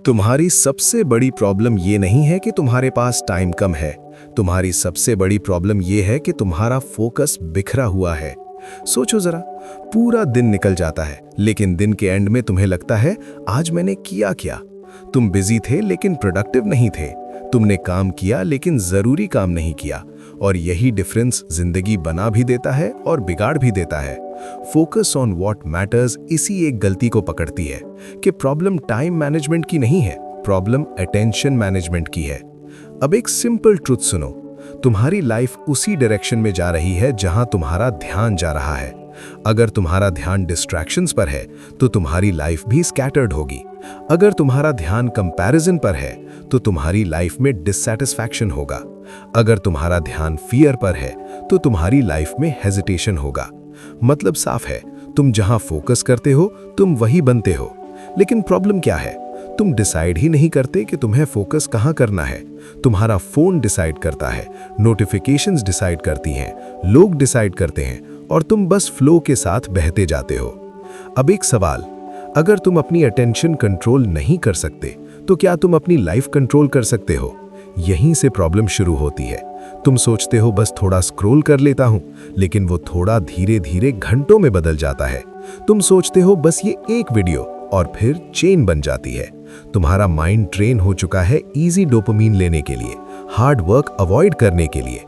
तुम्हारी सबसे बड़ी प्रॉब्लम ये नहीं है कि तुम्हारे पास टाइम कम है। तुम्हारी सबसे बड़ी प्रॉब्लम ये है कि तुम्हारा फोकस बिखरा हुआ है। सोचो जरा, पूरा दिन निकल जाता है लेकिन दिन के एंड में तुम्हें लगता है आज मैंने किया क्या। तुम बिजी थे लेकिन प्रोडक्टिव नहीं थे। तुमने काम किया लेकिन जरूरी काम नहीं किया। और यही डिफरेंस जिंदगी बना भी देता है और बिगाड़ भी देता है। फोकस ऑन व्हाट मैटर्स इसी एक गलती को पकड़ती है कि प्रॉब्लम टाइम मैनेजमेंट की नहीं है, प्रॉब्लम अटेंशन मैनेजमेंट की है। अब एक सिंपल ट्रुथ सुनो, तुम्हारी लाइफ उसी डायरेक्शन में जा रही है जहां तुम्हारा ध्यान जा रहा है। अगर तुम्हारा ध्यान डिस्ट्रैक्शंस पर है तो तुम्हारी लाइफ भी स्कैटर्ड होगी। अगर तुम्हारा ध्यान कंपैरिजन पर है तो तुम्हारी लाइफ में डिससैटिस्फैक्शन होगा। अगर तुम्हारा ध्यान फियर पर है तो तुम्हारी लाइफ में हेजिटेशन होगा। मतलब साफ है, तुम जहां फोकस करते हो तुम वही बनते हो। लेकिन प्रॉब्लम क्या है, तुम डिसाइड ही नहीं करते कि तुम्हें फोकस कहां करना है। तुम्हारा फोन डिसाइड करता है, नोटिफिकेशंस डिसाइड करती हैं, लोग डिसाइड करते हैं और तुम बस फ्लो के साथ बहते जाते हो। अब एक सवाल, अगर तुम अपनी अटेंशन कंट्रोल नहीं कर सकते तो क्या तुम अपनी लाइफ कंट्रोल कर सकते हो? यहीं से प्रॉब्लम शुरू होती है। तुम सोचते हो बस थोड़ा स्क्रॉल कर लेता हूं, लेकिन वो थोड़ा धीरे धीरे घंटों में बदल जाता है। तुम सोचते हो बस ये एक वीडियो और फिर चेन बन जाती है। तुम्हारा माइंड ट्रेन हो चुका है इजी डोपामिन लेने के लिए, हार्ड वर्क अवॉइड करने के लिए।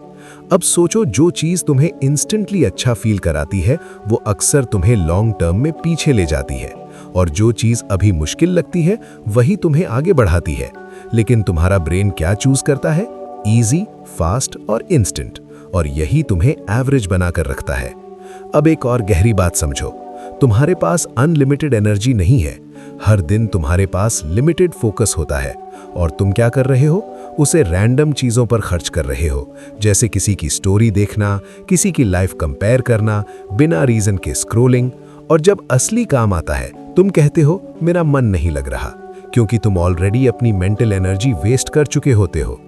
अब सोचो, जो चीज तुम्हें इंस्टेंटली अच्छा फील कराती है वो अक्सर तुम्हें लॉन्ग टर्म में पीछे ले जाती है, और जो चीज अभी मुश्किल लगती है वही तुम्हें आगे बढ़ाती है। लेकिन तुम्हारा ब्रेन क्या चूज करता है? इजी, फास्ट और इंस्टेंट, और यही तुम्हें एवरेज बनाकर रखता है। अब एक और गहरी बात समझो, तुम्हारे पास अनलिमिटेड एनर्जी नहीं है। हर दिन तुम्हारे पास लिमिटेड फोकस होता है और तुम क्या कर रहे हो? उसे रैंडम चीजों पर खर्च कर रहे हो, जैसे किसी की स्टोरी देखना, किसी की लाइफ कंपेयर करना, बिना रीजन के स्क्रोलिंग। और जब असली काम आता है तुम कहते हो मेरा मन नहीं लग रहा, क्योंकि तुम ऑलरेडी अपनी मेंटल एनर्जी वेस्ट कर चुके होते हो।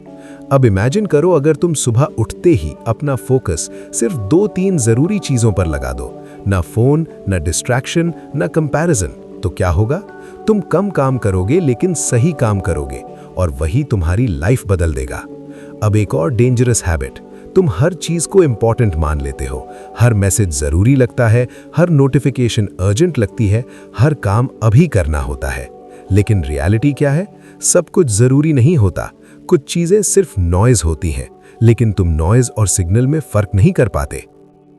अब इमेजिन करो, अगर तुम सुबह उठते ही अपना फोकस सिर्फ 2-3 जरूरी चीजों पर लगा दो, ना फोन, ना डिस्ट्रैक्शन, ना कंपैरिजन, तो क्या होगा? तुम कम काम करोगे लेकिन सही काम करोगे, और वही तुम्हारी लाइफ बदल देगा। अब एक और डेंजरस हैबिट, तुम हर चीज को इंपॉर्टेंट मान लेते हो। हर मैसेज जरूरी लगता है, हर नोटिफिकेशन अर्जेंट लगती है, हर काम अभी करना होता है। लेकिन रियलिटी क्या है? सब कुछ जरूरी नहीं होता। कुछ चीजें सिर्फ नॉइज होती हैं, लेकिन तुम नॉइज और सिग्नल में फर्क नहीं कर पाते,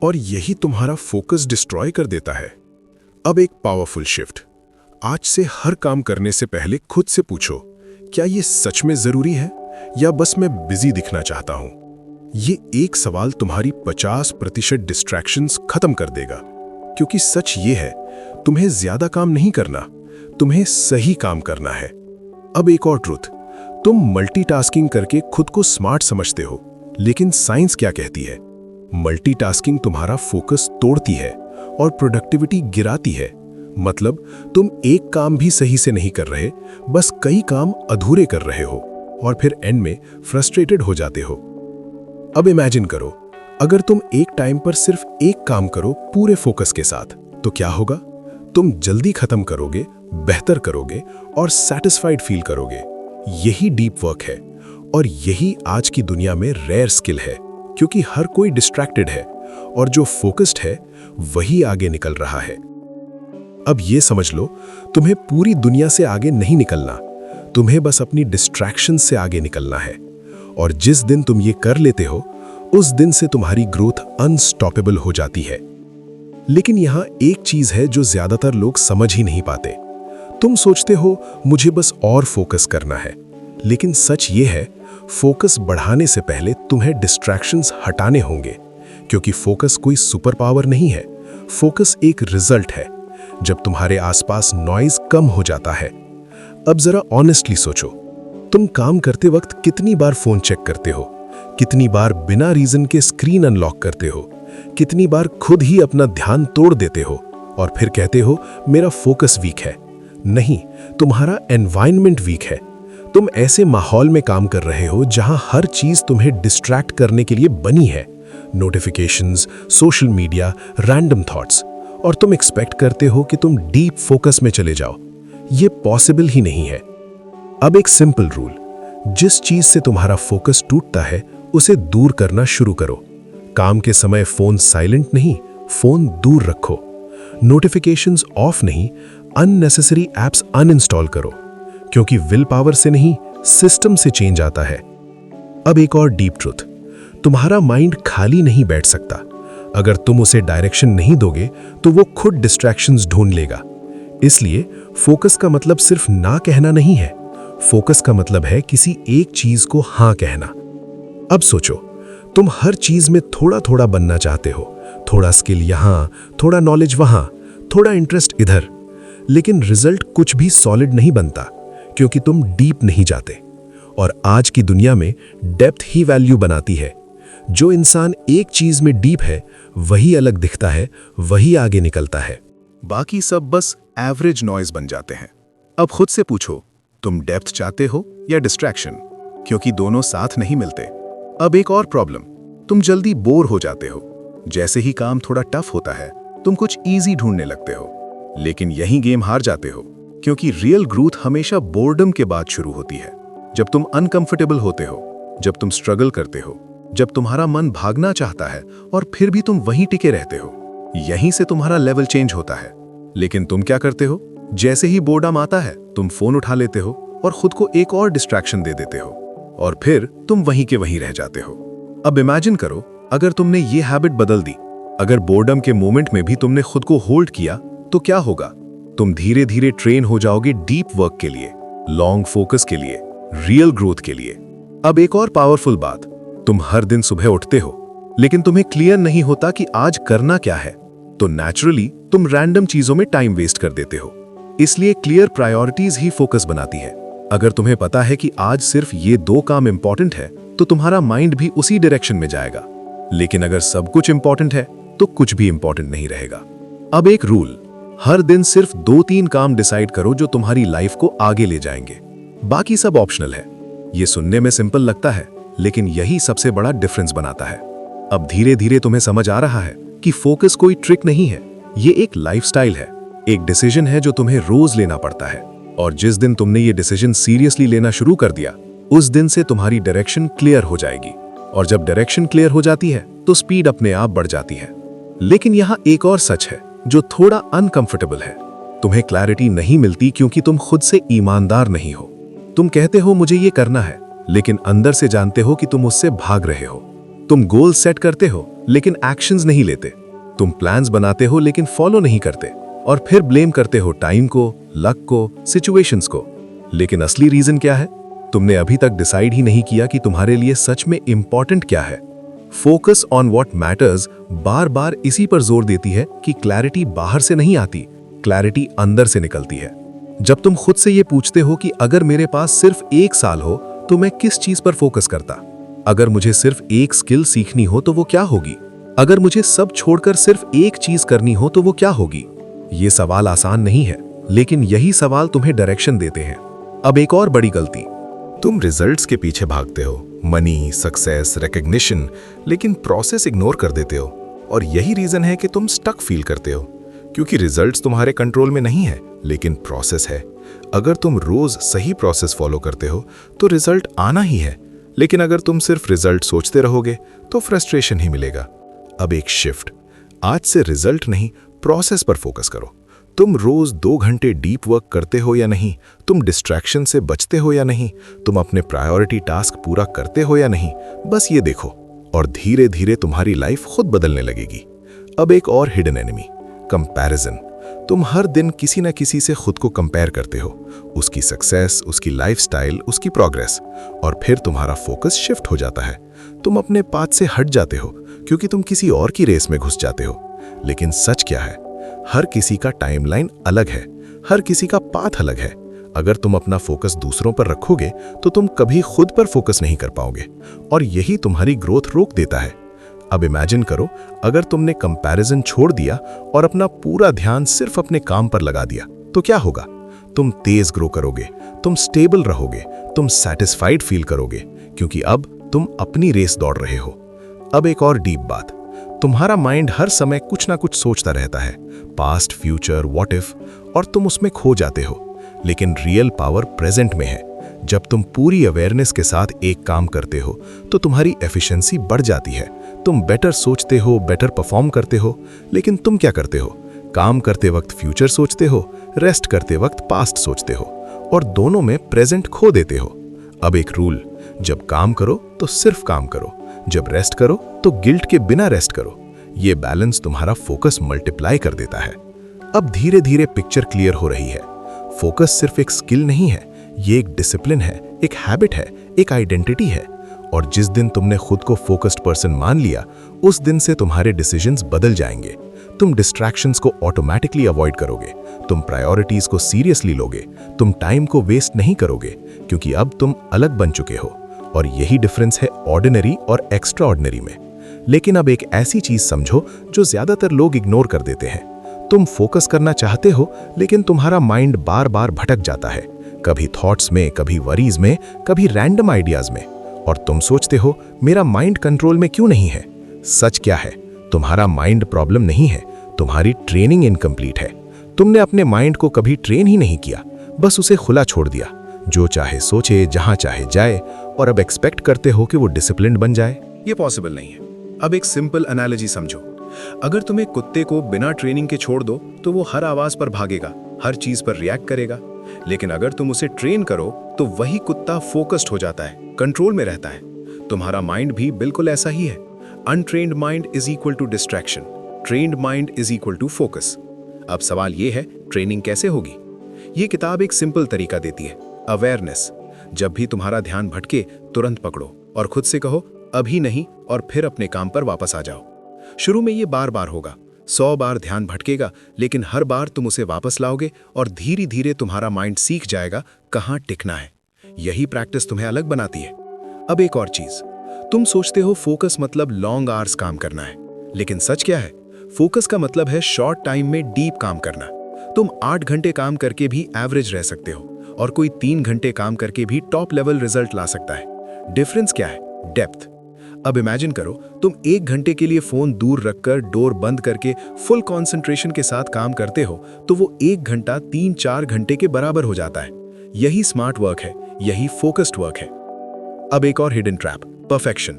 और यही तुम्हारा फोकस डिस्ट्रॉय कर देता है। अब एक पावरफुल शिफ्ट, आज से हर काम करने से पहले खुद से पूछो, क्या ये सच में जरूरी है या बस मैं बिजी दिखना चाहता हूं? ये एक सवाल तुम्हारी 50% डिस्ट्रैक्शंस खत्म कर देगा। क्योंकि सच ये है, तुम्हें ज्यादा काम नहीं करना, तुम्हें सही काम करना है। अब एक और ट्रुथ, तुम मल्टीटास्किंग करके खुद को स्मार्ट समझते हो, लेकिन साइंस क्या कहती है? मल्टीटास्किंग तुम्हारा फोकस तोड़ती है और प्रोडक्टिविटी गिराती है। मतलब तुम एक काम भी सही से नहीं कर रहे, बस कई काम अधूरे कर रहे हो और फिर एंड में फ्रस्ट्रेटेड हो जाते हो। अब इमेजिन करो, अगर तुम एक टाइम पर सिर्फ एक काम करो पूरे फोकस के साथ, तो क्या होगा? तुम जल्दी खत्म करोगे, बेहतर करोगे और सैटिस्फाइड फील करोगे। यही डीप वर्क है, और यही आज की दुनिया में रेयर स्किल है, क्योंकि हर कोई डिस्ट्रैक्टेड है और जो फोकस्ड है वही आगे निकल रहा है। अब ये समझ लो, तुम्हें पूरी दुनिया से आगे नहीं निकलना, तुम्हें बस अपनी डिस्ट्रैक्शन से आगे निकलना है। और जिस दिन तुम ये कर लेते हो, उस दिन से तुम्हारी ग्रोथ अनस्टॉपेबल हो जाती है। लेकिन यहां एक चीज है जो ज्यादातर लोग समझ ही नहीं पाते। तुम सोचते हो मुझे बस और फोकस करना है, लेकिन सच ये है, फोकस बढ़ाने से पहले तुम्हें डिस्ट्रैक्शंस हटाने होंगे। क्योंकि फोकस कोई सुपर पावर नहीं है, फोकस एक रिजल्ट है। जब तुम्हारे आसपास नॉइज कम हो जाता है। अब जरा ऑनेस्टली सोचो, तुम काम करते वक्त कितनी बार फोन चेक करते हो? कितनी बार बिना रीजन के स्क्रीन अनलॉक करते हो? कितनी बार खुद ही अपना ध्यान तोड़ देते हो और फिर कहते हो मेरा फोकस वीक है? नहीं, तुम्हारा एनवायरनमेंट वीक है। तुम ऐसे माहौल में काम कर रहे हो जहां हर चीज तुम्हें डिस्ट्रैक्ट करने के लिए बनी है। Notifications, social media, random thoughts, और तुम एक्सपेक्ट करते हो कि तुम डीप फोकस में चले जाओ। ये पॉसिबल ही नहीं है। अब एक सिंपल रूल, जिस चीज से तुम्हारा फोकस टूटता है उसे दूर करना शुरू करो। काम के समय फोन साइलेंट नहीं, फोन दूर रखो। नोटिफिकेशंस ऑफ नहीं, अननेसेसरी एप्स अनइंस्टॉल करो, क्योंकि विल पावर से नहीं, सिस्टम से चेंज आता है। अब एक और डीप ट्रुथ, तुम्हारा माइंड खाली नहीं बैठ सकता। अगर तुम उसे डायरेक्शन नहीं दोगे तो वो खुद डिस्ट्रैक्शंस ढूंढ लेगा। इसलिए फोकस का मतलब सिर्फ ना कहना नहीं है, फोकस का मतलब है किसी एक चीज को हाँ कहना। अब सोचो, तुम हर चीज में थोड़ा थोड़ा बनना चाहते हो, थोड़ा स्किल यहां, थोड़ा नॉलेज वहां, थोड़ा इंटरेस्ट इधर, लेकिन रिजल्ट कुछ भी सॉलिड नहीं बनता क्योंकि तुम डीप नहीं जाते। और आज की दुनिया में डेप्थ ही वैल्यू बनाती है। जो इंसान एक चीज में डीप है वही अलग दिखता है, वही आगे निकलता है। बाकी सब बस एवरेज नॉइज बन जाते हैं। अब खुद से पूछो, तुम डेप्थ चाहते हो या डिस्ट्रैक्शन? क्योंकि दोनों साथ नहीं मिलते। अब एक और प्रॉब्लम, तुम जल्दी बोर हो जाते हो। जैसे ही काम थोड़ा टफ होता है तुम कुछ इजी ढूंढने लगते हो, लेकिन यही गेम हार जाते हो, क्योंकि रियल ग्रोथ हमेशा बोर्डम के बाद शुरू होती है। जब तुम अनकंफर्टेबल होते हो, जब तुम स्ट्रगल करते हो, जब तुम्हारा मन भागना चाहता है और फिर भी तुम वहीं टिके रहते हो, यहीं से तुम्हारा लेवल चेंज होता है। लेकिन तुम क्या करते हो? जैसे ही बोर्डम आता है तुम फोन उठा लेते हो और खुद को एक और डिस्ट्रैक्शन दे देते हो, और फिर तुम वहीं के वहीं रह जाते हो। अब इमेजिन करो, अगर तुमने ये हैबिट बदल दी, अगर बोर्डम के मोमेंट में भी तुमने खुद को होल्ड किया, तो क्या होगा? तुम धीरे धीरे ट्रेन हो जाओगे डीप वर्क के लिए, लॉन्ग फोकस के लिए, रियल ग्रोथ के लिए। अब एक और पावरफुल बात, तुम हर दिन सुबह उठते हो, लेकिन तुम्हें क्लियर नहीं होता कि आज करना क्या है, तो नेचुरली तुम रैंडम चीजों में टाइम वेस्ट कर देते हो। इसलिए क्लियर प्रायोरिटीज ही फोकस बनाती है। अगर तुम्हें पता है कि आज सिर्फ ये 2 काम इंपॉर्टेंट है, तो तुम्हारा माइंड भी उसी डायरेक्शन में जाएगा। लेकिन अगर सब कुछ इंपॉर्टेंट है तो कुछ भी इंपॉर्टेंट नहीं रहेगा। अब एक रूल, हर दिन सिर्फ 2-3 काम डिसाइड करो जो तुम्हारी लाइफ को आगे ले जाएंगे, बाकी सब ऑप्शनल है। ये सुनने में सिंपल लगता है, लेकिन यही सबसे बड़ा डिफरेंस बनाता है। अब धीरे धीरे तुम्हें समझ आ रहा है कि फोकस कोई ट्रिक नहीं है, ये एक लाइफस्टाइल है, एक डिसीजन है जो तुम्हें रोज लेना पड़ता है। और जिस दिन तुमने ये डिसीजन सीरियसली लेना शुरू कर दिया, उस दिन से तुम्हारी डायरेक्शन क्लियर हो जाएगी। और जब डायरेक्शन क्लियर हो जाती है तो स्पीड अपने आप बढ़ जाती है। लेकिन यहाँ एक और सच है जो थोड़ा अनकंफर्टेबल है। तुम्हें क्लैरिटी नहीं मिलती क्योंकि तुम खुद से ईमानदार नहीं हो। तुम कहते हो मुझे ये करना है, लेकिन अंदर से जानते हो कि तुम उससे भाग रहे हो। तुम गोल सेट करते हो लेकिन एक्शंस नहीं लेते। तुम प्लान्स बनाते हो लेकिन फॉलो नहीं करते, और फिर ब्लेम करते हो टाइम को, लक को, सिचुएशंस को। लेकिन असली रीजन क्या है? तुमने अभी तक डिसाइड ही नहीं किया कि तुम्हारे लिए सच में इंपॉर्टेंट क्या है। फोकस ऑन व्हाट मैटर्स बार बार इसी पर जोर देती है कि क्लैरिटी बाहर से नहीं आती, क्लैरिटी अंदर से निकलती है। जब तुम खुद से ये पूछते हो कि अगर मेरे पास सिर्फ 1 साल हो तो मैं किस चीज पर फोकस करता? अगर मुझे सिर्फ एक स्किल सीखनी हो तो वो क्या होगी? अगर मुझे सब छोड़कर सिर्फ एक चीज करनी हो तो वो क्या होगी? ये सवाल आसान नहीं है, लेकिन यही सवाल तुम्हें डायरेक्शन देते हैं। अब एक और बड़ी गलती, तुम रिजल्ट्स के पीछे भागते हो, मनी, सक्सेस, रिकग्निशन, लेकिन प्रोसेस इग्नोर कर देते हो। और यही रीजन है कि तुम स्टक फील करते हो, क्योंकि रिजल्ट्स तुम्हारे कंट्रोल में नहीं है, लेकिन प्रोसेस है। अगर तुम रोज सही प्रोसेस फॉलो करते हो तो रिजल्ट आना ही है, लेकिन अगर तुम सिर्फ रिजल्ट सोचते रहोगे तो फ्रस्ट्रेशन ही मिलेगा। अब एक शिफ्ट, आज से रिजल्ट नहीं, प्रोसेस पर फोकस करो। तुम रोज 2 घंटे डीप वर्क करते हो या नहीं, तुम डिस्ट्रैक्शन से बचते हो या नहीं, तुम अपने प्रायोरिटी टास्क पूरा करते हो या नहीं, बस ये देखो, और धीरे धीरे तुम्हारी लाइफ खुद बदलने लगेगी। अब एक और हिडन एनिमी, कंपैरिजन। तुम हर दिन किसी न किसी से खुद को कंपेयर करते हो, उसकी सक्सेस, उसकी लाइफस्टाइल, उसकी प्रोग्रेस, और फिर तुम्हारा फोकस शिफ्ट हो जाता है। तुम अपने पाथ से हट जाते हो क्योंकि तुम किसी और की रेस में घुस जाते हो। लेकिन सच क्या है? हर किसी का टाइमलाइन अलग है, हर किसी का पाथ अलग है। अगर तुम अपना फोकस दूसरों पर रखोगे तो तुम कभी खुद पर फोकस नहीं कर पाओगे, और यही तुम्हारी ग्रोथ रोक देता है। अब इमेजिन करो, अगर तुमने कंपैरिजन छोड़ दिया और अपना पूरा ध्यान सिर्फ अपने काम पर लगा दिया, तो क्या होगा? तुम तेज ग्रो करोगे, तुम स्टेबल रहोगे, तुम सैटिस्फाइड फील करोगे, क्योंकि अब तुम अपनी रेस दौड़ रहे हो। अब एक और डीप बात, तुम्हारा माइंड हर समय कुछ ना कुछ सोचता रहता है, पास्ट, फ्यूचर, व्हाट इफ, और तुम उसमें खो जाते हो। लेकिन रियल पावर प्रेजेंट में है। जब तुम पूरी अवेयरनेस के साथ एक काम करते हो तो तुम्हारी एफिशिएंसी बढ़ जाती है। तुम बेटर सोचते हो, बेटर परफॉर्म करते हो। लेकिन तुम क्या करते हो? काम करते वक्त फ्यूचर सोचते हो, रेस्ट करते वक्त पास्ट सोचते हो, और दोनों में प्रेजेंट खो देते हो। अब एक रूल, जब काम करो तो सिर्फ काम करो, जब रेस्ट करो तो गिल्ट के बिना रेस्ट करो। ये बैलेंस तुम्हारा फोकस मल्टीप्लाई कर देता है। अब धीरे धीरे पिक्चर क्लियर हो रही है। फोकस सिर्फ एक स्किल नहीं है, ये एक डिसिप्लिन है, एक हैबिट है, एक आइडेंटिटी है। और जिस दिन तुमने खुद को फोकस्ड पर्सन मान लिया, उस दिन से तुम्हारे डिसीजंस बदल जाएंगे। तुम डिस्ट्रैक्शंस को ऑटोमेटिकली अवॉइड करोगे, तुम प्रायोरिटीज को सीरियसली लोगे, तुम टाइम को वेस्ट नहीं करोगे, क्योंकि अब तुम अलग बन चुके हो। और यही डिफरेंस है ऑर्डिनरी और एक्स्ट्रा ऑर्डिनरी में। लेकिन अब एक ऐसी चीज समझो जो ज्यादातर लोग इग्नोर कर देते हैं। तुम फोकस करना चाहते हो, लेकिन तुम्हारा माइंड बार बार भटक जाता है, कभी थॉट्स में, कभी वरीज में, कभी रैंडम आइडियाज में। और तुम सोचते हो मेरा माइंड कंट्रोल में क्यों नहीं है? सच क्या है? तुम्हारा माइंड प्रॉब्लम नहीं है, तुम्हारी ट्रेनिंग इनकम्प्लीट है। तुमने अपने माइंड को कभी ट्रेन ही नहीं किया, बस उसे खुला छोड़ दिया, जो चाहे सोचे, जहां चाहे जाए, और अब एक्सपेक्ट करते हो कि वो डिसिप्लिन्ड बन जाए। ये पॉसिबल नहीं है। अब एक सिंपल एनालॉजी समझो। अगर तुम एक कुत्ते को बिना ट्रेनिंग के छोड़ दो तो वो हर आवाज पर भागेगा, हर चीज पर रिएक्ट करेगा। लेकिन अगर तुम उसे ट्रेन करो तो वही कुत्ता फोकस्ड हो जाता है, कंट्रोल में रहता है। तुम्हारा माइंड भी बिल्कुल ऐसा ही है। Untrained mind is equal to distraction, trained mind is equal to focus. अब सवाल ये है, ट्रेनिंग कैसे होगी? ये किताब एक सिंपल तरीका देती है, अवेयरनेस। जब भी तुम्हारा ध्यान भटके, तुरंत पकड़ो और खुद से कहो अभी नहीं, और फिर अपने काम पर वापस आ जाओ। शुरू में ये बार बार होगा, 100 बार ध्यान भटकेगा, लेकिन हर बार तुम उसे वापस लाओगे और धीरे धीरे तुम्हारा माइंड सीख जाएगा कहाँ टिकना है। यही प्रैक्टिस तुम्हें अलग बनाती है। अब एक और चीज, तुम सोचते हो फोकस मतलब लॉन्ग आवर्स काम करना है, लेकिन सच क्या है? फोकस का मतलब है शॉर्ट टाइम में डीप काम करना। तुम 8 घंटे काम करके भी एवरेज रह सकते हो, और कोई 3 घंटे काम करके भी टॉप लेवल रिजल्ट ला सकता है। डिफरेंस क्या है? डेप्थ। अब इमेजिन करो, तुम 1 घंटे के लिए फोन दूर रखकर, डोर बंद करके फुल कंसंट्रेशन के साथ काम करते हो, तो वो 1 घंटा 3-4 घंटे के बराबर हो जाता है। यही स्मार्ट वर्क है, यही फोकस्ड वर्क है। अब एक और हिडन ट्रैप, परफेक्शन।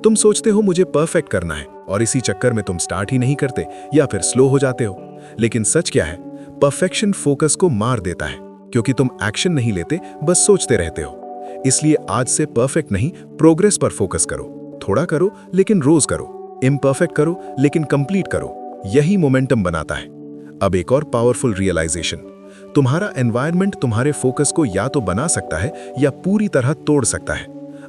तुम सोचते हो मुझे परफेक्ट करना है, और इसी चक्कर में तुम स्टार्ट ही नहीं करते या फिर स्लो हो जाते हो। लेकिन सच क्या है? परफेक्शन फोकस को मार देता है, क्योंकि तुम एक्शन नहीं लेते, बस सोचते रहते हो। इसलिए आज से परफेक्ट नहीं, प्रोग्रेस पर फोकस करो। थोड़ा करो लेकिन रोज करो, इम्परफेक्ट करो लेकिन कंप्लीट करो। यही मोमेंटम बनाता है। अब एक और पावरफुल रियलाइजेशन, तुम्हारा एनवायरनमेंट तुम्हारे फोकस को या तो बना सकता है या पूरी तरह तोड़ सकता है।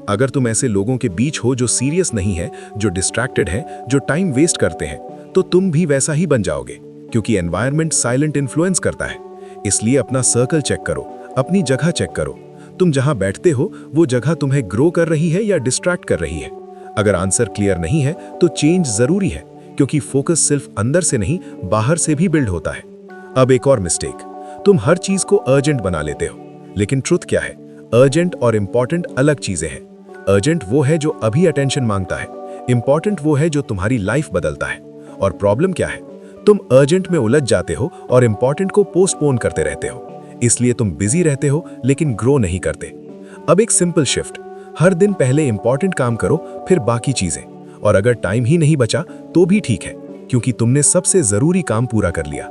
अगर तुम ऐसे लोगों के बीच हो जो सीरियस नहीं है, जो डिस्ट्रैक्टेड है, जो टाइम वेस्ट करते हैं, तो तुम भी वैसा ही बन जाओगे, क्योंकि एनवायरनमेंट साइलेंट इन्फ्लुएंस करता है। इसलिए अपना सर्कल चेक करो, अपनी जगह चेक करो। तुम जहां बैठते हो वो जगह तुम्हें ग्रो कर रही है या डिस्ट्रैक्ट कर रही है? अगर आंसर क्लियर नहीं है तो चेंज जरूरी है, क्योंकि फोकस सिर्फ अंदर से नहीं, बाहर से भी बिल्ड होता है। अब एक और मिस्टेक, तुम हर चीज को अर्जेंट बना लेते हो। लेकिन ट्रुथ क्या है? अर्जेंट और इंपॉर्टेंट अलग चीजें हैं। अर्जेंट वो है जो अभी अटेंशन मांगता है, इंपॉर्टेंट वो है जो तुम्हारी लाइफ बदलता है। और प्रॉब्लम क्या है? तुम अर्जेंट में उलझ जाते हो और इंपॉर्टेंट को पोस्टपोन करते रहते हो। इसलिए तुम बिजी रहते हो लेकिन ग्रो नहीं करते। अब एक सिंपल शिफ्ट, हर दिन पहले इंपॉर्टेंट काम करो, फिर बाकी चीजें। और अगर टाइम ही नहीं बचा तो भी ठीक है, क्योंकि तुमने सबसे जरूरी काम पूरा कर लिया।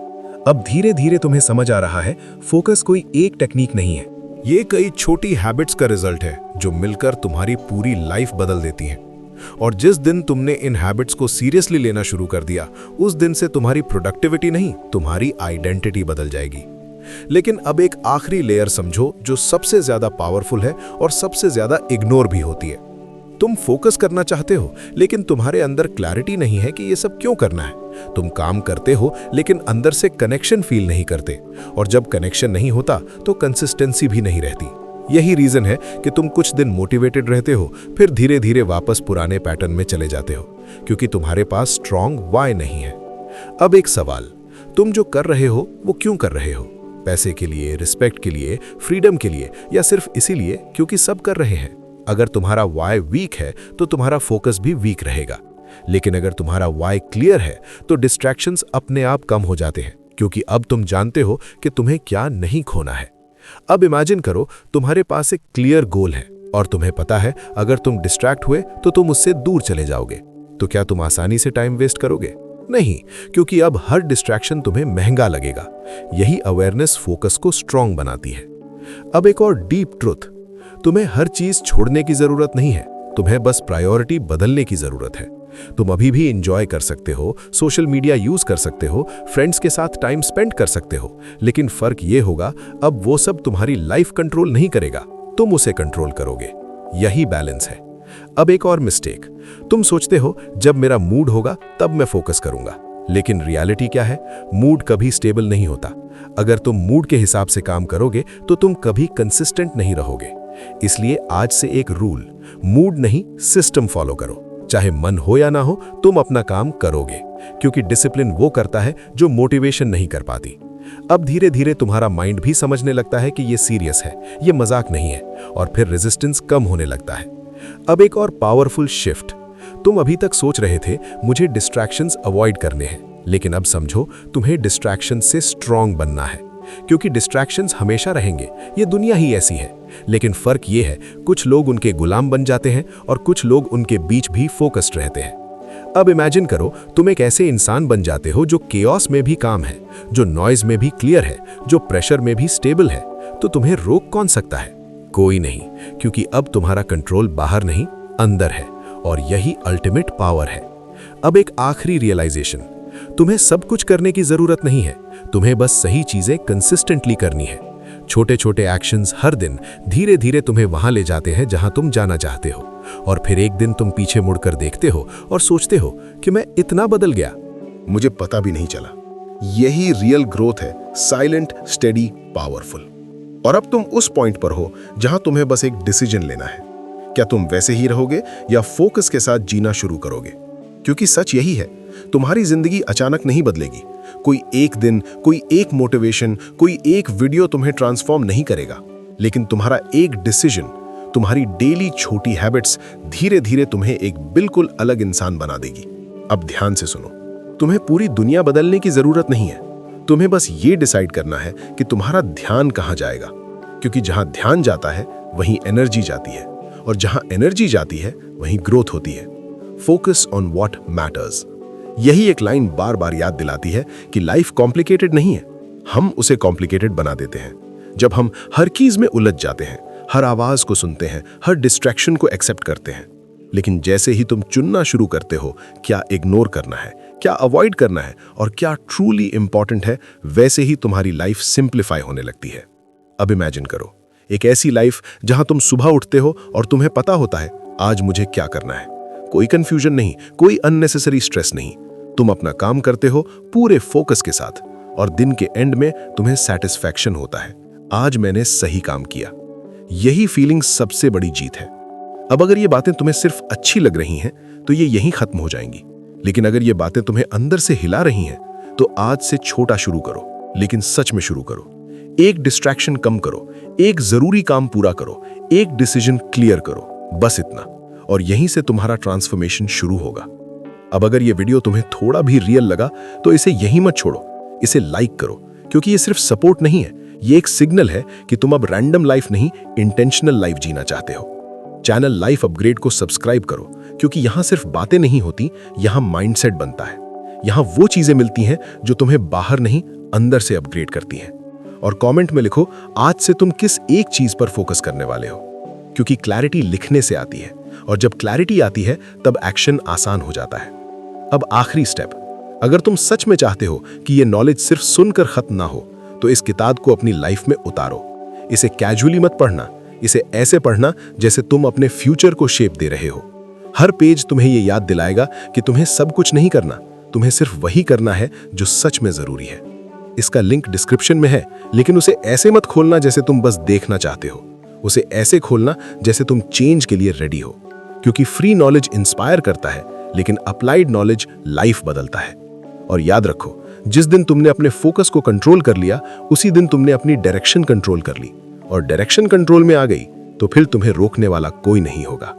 अब धीरे धीरे तुम्हें समझ आ रहा है, फोकस कोई एक टेक्निक नहीं है, ये कई छोटी हैबिट्स का रिजल्ट है जो मिलकर तुम्हारी पूरी लाइफ बदल देती हैं। और जिस दिन तुमने इन हैबिट्स को सीरियसली लेना शुरू कर दिया, उस दिन से तुम्हारी प्रोडक्टिविटी नहीं, तुम्हारी आइडेंटिटी बदल जाएगी। लेकिन अब एक आखिरी लेयर समझो जो सबसे ज्यादा पावरफुल है और सबसे ज्यादा इग्नोर भी होती है। तुम फोकस करना चाहते हो, लेकिन तुम्हारे अंदर क्लैरिटी नहीं है कि ये सब क्यों करना है। तुम काम करते हो लेकिन अंदर से कनेक्शन फील नहीं करते, और जब कनेक्शन नहीं होता तो कंसिस्टेंसी भी नहीं रहती। यही रीजन है कि तुम कुछ दिन मोटिवेटेड रहते हो, फिर धीरे धीरे वापस पुराने पैटर्न में चले जाते हो, क्योंकि तुम्हारे पास स्ट्रॉन्ग वाई नहीं है। अब एक सवाल, तुम जो कर रहे हो वो क्यों कर रहे हो? पैसे के लिए, रिस्पेक्ट के लिए, फ्रीडम के लिए, या सिर्फ इसीलिए क्योंकि सब कर रहे हैं? अगर तुम्हारा वाई वीक है तो तुम्हारा फोकस भी वीक रहेगा। लेकिन अगर तुम्हारा वाई क्लियर है तो डिस्ट्रैक्शंस अपने आप कम हो जाते हैं, क्योंकि अब तुम जानते हो कि तुम्हें क्या नहीं खोना है। अब इमेजिन करो तुम्हारे पास एक क्लियर गोल है और तुम्हें पता है अगर तुम डिस्ट्रैक्ट हुए तो तुम उससे दूर चले जाओगे। तो क्या तुम आसानी से टाइम वेस्ट करोगे? नहीं, क्योंकि अब हर डिस्ट्रैक्शन तुम्हें महंगा लगेगा। यही अवेयरनेस फोकस को स्ट्रांग बनाती है। अब एक और डीप ट्रुथ, तुम्हें हर चीज छोड़ने की जरूरत नहीं है, तुम्हें बस प्रायोरिटी बदलने की जरूरत है। तुम अभी भी एंजॉय कर सकते हो, सोशल मीडिया यूज कर सकते हो, फ्रेंड्स के साथ टाइम स्पेंड कर सकते हो, लेकिन फर्क ये होगा अब वो सब तुम्हारी लाइफ कंट्रोल नहीं करेगा, तुम उसे कंट्रोल करोगे। यही बैलेंस है। अब एक और मिस्टेक, तुम सोचते हो जब मेरा मूड होगा तब मैं फोकस करूंगा, लेकिन रियलिटी क्या है? मूड कभी स्टेबल नहीं होता। अगर तुम मूड के हिसाब से काम करोगे तो तुम कभी कंसिस्टेंट नहीं रहोगे। इसलिए आज से एक रूल, मूड नहीं सिस्टम फॉलो करो। चाहे मन हो या ना हो, तुम अपना काम करोगे, क्योंकि डिसिप्लिन वो करता है जो मोटिवेशन नहीं कर पाती। अब धीरे धीरे तुम्हारा माइंड भी समझने लगता है कि ये सीरियस है, ये मजाक नहीं है, और फिर रेजिस्टेंस कम होने लगता है। अब एक और पावरफुल शिफ्ट, तुम अभी तक सोच रहे थे मुझे डिस्ट्रैक्शंस अवॉइड करने हैं, लेकिन अब समझो तुम्हें डिस्ट्रैक्शंस से स्ट्रांग बनना है, क्योंकि डिस्ट्रैक्शंस हमेशा रहेंगे, ये दुनिया ही ऐसी है। लेकिन फर्क ये है, कुछ लोग उनके गुलाम बन जाते हैं और कुछ लोग उनके बीच भी फोकस्ड रहते हैं। अब इमेजिन करो तुम एक ऐसे इंसान बन जाते हो जो केओस में भी काम है, जो नॉइज में भी क्लियर है, जो प्रेशर में भी स्टेबल है। तो तुम्हें रोक कौन सकता है? कोई नहीं, क्योंकि अब तुम्हारा कंट्रोल बाहर नहीं अंदर है, और यही अल्टीमेट पावर है। अब एक आखिरी रियलाइजेशन, तुम्हें सब कुछ करने की जरूरत नहीं है, तुम्हें बस सही चीजें कंसिस्टेंटली करनी है। छोटे छोटे एक्शंस हर दिन धीरे धीरे तुम्हें वहां ले जाते हैं जहां तुम जाना चाहते हो, और फिर एक दिन तुम पीछे मुड़कर देखते हो और सोचते हो कि मैं इतना बदल गया, मुझे पता भी नहीं चला। यही रियल ग्रोथ है, साइलेंट, स्टेडी, पावरफुल। और अब तुम उस पॉइंट पर हो जहां तुम्हें बस एक डिसीजन लेना है। क्या तुम वैसे ही रहोगे या फोकस के साथ जीना शुरू करोगे? क्योंकि सच यही है, तुम्हारी जिंदगी अचानक नहीं बदलेगी। कोई एक दिन, कोई एक मोटिवेशन, कोई एक वीडियो तुम्हें ट्रांसफॉर्म नहीं करेगा, लेकिन तुम्हारा एक डिसीजन, तुम्हारी डेली छोटी हैबिट्स धीरे धीरे तुम्हें एक बिल्कुल अलग इंसान बना देगी। अब ध्यान से सुनो, तुम्हें पूरी दुनिया बदलने की जरूरत नहीं है, तुम्हें बस ये डिसाइड करना है कि तुम्हारा ध्यान कहाँ जाएगा। क्योंकि जहां ध्यान जाता है वहीं एनर्जी जाती है, और जहां एनर्जी जाती है वहीं ग्रोथ होती है। फोकस ऑन व्हाट मैटर्स, यही एक लाइन बार बार याद दिलाती है कि लाइफ कॉम्प्लिकेटेड नहीं है, हम उसे कॉम्प्लिकेटेड बना देते हैं। जब हम हर चीज में उलझ जाते हैं, हर आवाज को सुनते हैं, हर डिस्ट्रैक्शन को एक्सेप्ट करते हैं। लेकिन जैसे ही तुम चुनना शुरू करते हो क्या इग्नोर करना है, क्या अवॉइड करना है और क्या ट्रूली इंपॉर्टेंट है, वैसे ही तुम्हारी लाइफ सिंप्लीफाई होने लगती है। अब इमेजिन करो एक ऐसी लाइफ जहां तुम सुबह उठते हो और तुम्हें पता होता है आज मुझे क्या करना है। कोई कंफ्यूजन नहीं, कोई अननेसेसरी स्ट्रेस नहीं। तुम अपना काम करते हो पूरे फोकस के साथ, और दिन के एंड में तुम्हें सेटिस्फैक्शन होता है, आज मैंने सही काम किया। यही फीलिंग सबसे बड़ी जीत है। अब अगर ये बातें तुम्हें सिर्फ अच्छी लग रही हैं तो ये यहीं खत्म हो जाएंगी, लेकिन अगर ये बातें तुम्हें अंदर से हिला रही हैं तो आज से छोटा शुरू करो, लेकिन सच में शुरू करो। एक डिस्ट्रैक्शन कम करो, एक जरूरी काम पूरा करो, एक डिसीजन क्लियर करो, बस इतना, और यहीं से तुम्हारा ट्रांसफॉर्मेशन शुरू होगा। अब अगर ये वीडियो तुम्हें थोड़ा भी रियल लगा तो इसे यहीं मत छोड़ो, इसे लाइक करो, क्योंकि ये सिर्फ सपोर्ट नहीं है, ये एक सिग्नल है कि तुम अब रैंडम लाइफ नहीं, इंटेंशनल लाइफ जीना चाहते हो। चैनल लाइफ अपग्रेड को सब्सक्राइब करो, क्योंकि यहां सिर्फ बातें नहीं होती, यहां माइंडसेट बनता है। यहां वो चीजें मिलती हैं जो तुम्हें बाहर नहीं अंदर से अपग्रेड करती हैं। और कमेंट में लिखो आज से तुम किस एक चीज पर फोकस करने वाले हो, क्योंकि क्लैरिटी लिखने से आती है, और जब क्लैरिटी आती है तब एक्शन आसान हो जाता है। अब आखिरी स्टेप, अगर तुम सच में चाहते हो कि ये नॉलेज सिर्फ सुनकर खत्म ना हो तो इस किताब को अपनी लाइफ में उतारो। इसे कैजुअली मत पढ़ना, इसे ऐसे पढ़ना जैसे तुम अपने फ्यूचर को शेप दे रहे हो। हर पेज तुम्हें ये याद दिलाएगा कि तुम्हें सब कुछ नहीं करना, तुम्हें सिर्फ वही करना है जो सच में जरूरी है। इसका लिंक डिस्क्रिप्शन में है, लेकिन उसे ऐसे मत खोलना जैसे तुम बस देखना चाहते हो, उसे ऐसे खोलना जैसे तुम चेंज के लिए रेडी हो, क्योंकि फ्री नॉलेज इंस्पायर करता है, लेकिन अप्लाइड नॉलेज लाइफ बदलता है। और याद रखो, जिस दिन तुमने अपने फोकस को कंट्रोल कर लिया, उसी दिन तुमने अपनी डायरेक्शन कंट्रोल कर ली, और डायरेक्शन कंट्रोल में आ गई तो फिर तुम्हें रोकने वाला कोई नहीं होगा।